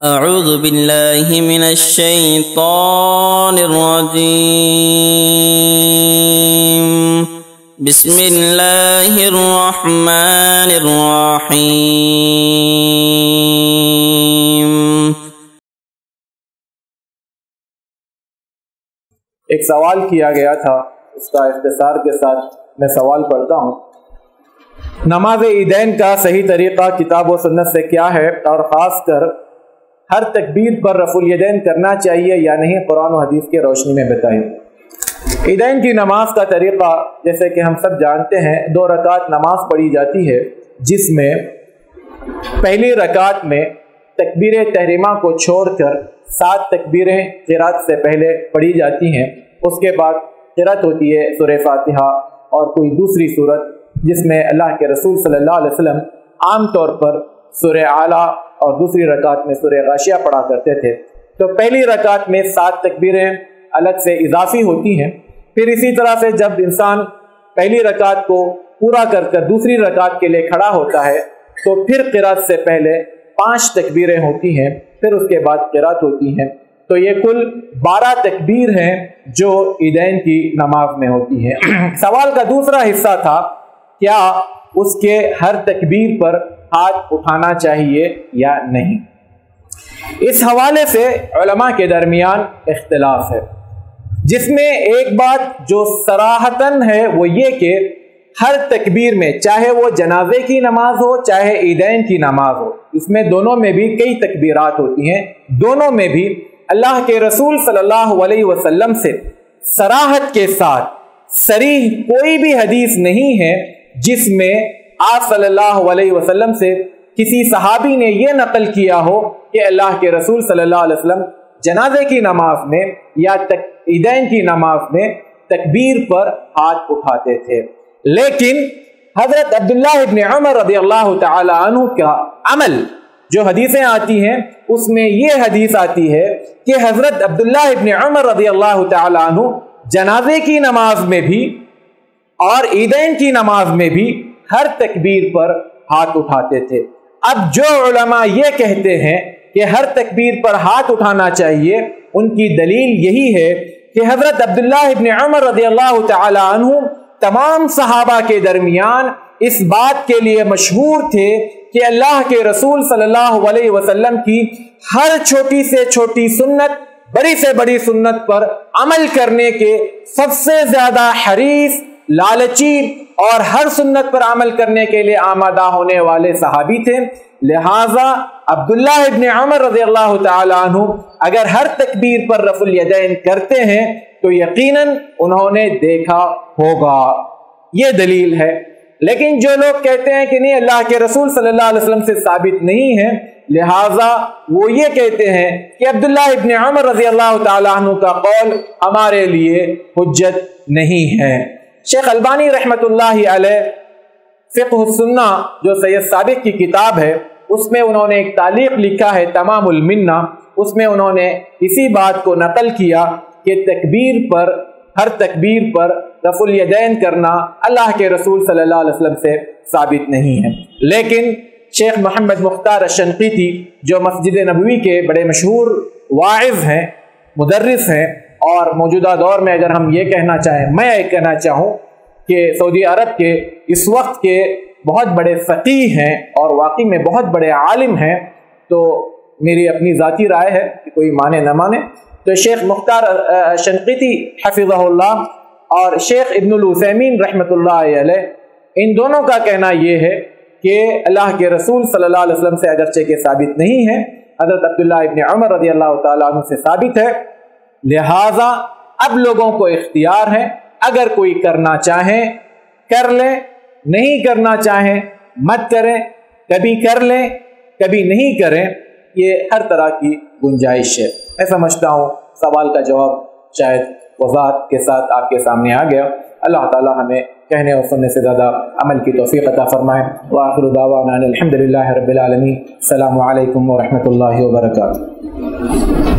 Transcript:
اعوذ باللہ من الشیطان الرجیم بسم اللہ الرحمن الرحیم۔ ایک سوال کیا گیا تھا، اس کا اختصار کے ساتھ میں سوال پڑھتا ہوں۔ نماز عیدین کا صحیح طریقہ کتاب و سنت سے کیا ہے، اور خاص کر ہر تکبیر پر رفع الیدین کرنا چاہیے یا نہیں، قرآن و حدیث کی روشنی میں بتائیں۔ عیدین کی نماز کا طریقہ جیسے کہ ہم سب جانتے ہیں، 2 رکعت نماز پڑھی جاتی ہے، جس میں پہلی رکعت میں تکبیر تحریمہ کو چھوڑ کر 7 تکبیریں قرات سے پہلے پڑھی جاتی ہیں۔ اس کے بعد قرات ہوتی ہے سورہ فاتحہ اور کوئی دوسری سورت، جس میں اللہ کے رسول صلی اللہ علیہ وسلم عام طور پر سورہ اعلیٰ اور دوسری رکعت میں سورہ غاشیہ پڑھا کرتے تھے۔ تو پہلی رکعت میں 7 تکبیریں الگ سے اضافی ہوتی ہیں۔ پھر اسی طرح سے جب انسان پہلی رکعت کو پورا کر کر دوسری رکعت کے لیے کھڑا ہوتا ہے تو پھر قرات سے پہلے 5 تکبیریں ہوتی ہیں، پھر اس کے بعد قرات ہوتی ہیں۔ تو یہ کل 12 تکبیر ہیں جو عیدین کی نماز میں ہوتی ہیں۔ سوال کا دوسرا حصہ تھا، کیا اس کے ہر تکبیر پر ہاتھ اٹھانا چاہیے یا نہیں؟ اس حوالے سے علماء کے درمیان اختلاف ہے، جس میں ایک بات جو صراحتاً ہے وہ یہ کہ ہر تکبیر میں، چاہے وہ جنازے کی نماز ہو چاہے عیدین کی نماز ہو، اس میں دونوں میں بھی کئی تکبیرات ہوتی ہیں، دونوں میں بھی اللہ کے رسول صلی اللہ علیہ وسلم سے صراحت کے ساتھ صریح کوئی بھی حدیث نہیں ہے جس میں آپ صلی اللہ علیہ وسلم سے کسی صحابی نے یہ نقل کیا ہو کہ اللہ کے رسول صلی اللہ علیہ وسلم جنازے کی نماز میں یا عیدین کی نماز میں تکبیر پر ہاتھ اٹھاتے تھے۔ لیکن حضرت عبداللہ ابن عمر رضی اللہ تعالی عنہ کا عمل جو حدیثیں آتی ہیں، اس میں یہ حدیث آتی ہے کہ حضرت عبداللہ ابن عمر رضی اللہ تعالی عنہ جنازے کی نماز میں بھی اور عیدین کی نماز میں بھی ہر تکبیر پر ہاتھ اٹھاتے تھے۔ اب جو علماء یہ کہتے ہیں کہ ہر تکبیر پر ہاتھ اٹھانا چاہیے، ان کی دلیل یہی ہے کہ حضرت عبداللہ ابن عمر رضی اللہ تعالی عنہ تمام صحابہ کے درمیان اس بات کے لیے مشہور تھے کہ اللہ کے رسول صلی اللہ علیہ وسلم کی ہر چھوٹی سے چھوٹی سنت، بڑی سے بڑی سنت پر عمل کرنے کے سب سے زیادہ حریص، لالچی اور ہر سنت پر عمل کرنے کے لیے آمادہ ہونے والے صحابی تھے۔ لہٰذا عبداللہ ابن عمر رضی اللہ تعالی عنہ اگر ہر تکبیر پر رفع الیدین کرتے ہیں تو یقیناً انہوں نے دیکھا ہوگا، یہ دلیل ہے۔ لیکن جو لوگ کہتے ہیں کہ نہیں، اللہ کے رسول صلی اللہ علیہ وسلم سے ثابت نہیں ہے، لہٰذا وہ یہ کہتے ہیں کہ عبداللہ ابن عمر رضی اللہ تعالی عنہ کا قول ہمارے لیے حجت نہیں ہے۔ شیخ البانی رحمۃ اللہ علیہ فقہ السنہ جو سید سابق کی کتاب ہے، اس میں انہوں نے ایک تعلیق لکھا ہے تمام المنہ، اس میں انہوں نے اسی بات کو نقل کیا کہ ہر تکبیر پر رفع الیدین کرنا اللہ کے رسول صلی اللہ علیہ وسلم سے ثابت نہیں ہے۔ لیکن شیخ محمد مختار الشنقیطی جو مسجد نبوی کے بڑے مشہور واعظ ہیں، مدرس ہیں، اور موجودہ دور میں اگر ہم یہ کہنا چاہیں، میں یہ کہنا چاہوں کہ سعودی عرب کے اس وقت کے بہت بڑے فقیہ ہیں اور واقعی میں بہت بڑے عالم ہیں، تو میری اپنی ذاتی رائے ہے کہ کوئی مانے نہ مانے، تو شیخ مختار شنقیطی حفظہ اللہ اور شیخ ابن العثیمین رحمۃ اللہ علیہ، ان دونوں کا کہنا یہ ہے کہ اللہ کے رسول صلی اللہ علیہ وسلم سے اگرچہ کہ ثابت نہیں ہے، حضرت عبداللہ ابن عمر رضی اللہ تعالیٰ عنہ سے ثابت ہے، لہٰذا اب لوگوں کو اختیار ہے، اگر کوئی کرنا چاہیں کر لیں، نہیں کرنا چاہیں مت کریں، کبھی کر لیں کبھی نہیں کریں، یہ ہر طرح کی گنجائش ہے۔ میں سمجھتا ہوں سوال کا جواب شاید وضاحت کے ساتھ آپ کے سامنے آ گیا۔ اللہ تعالی ہمیں کہنے اور سننے سے زیادہ عمل کی توفیق عطا فرمائے۔ وآخر دعوانا الحمدللہ رب العالمین۔ السلام علیکم ورحمۃ اللہ وبرکاتہ۔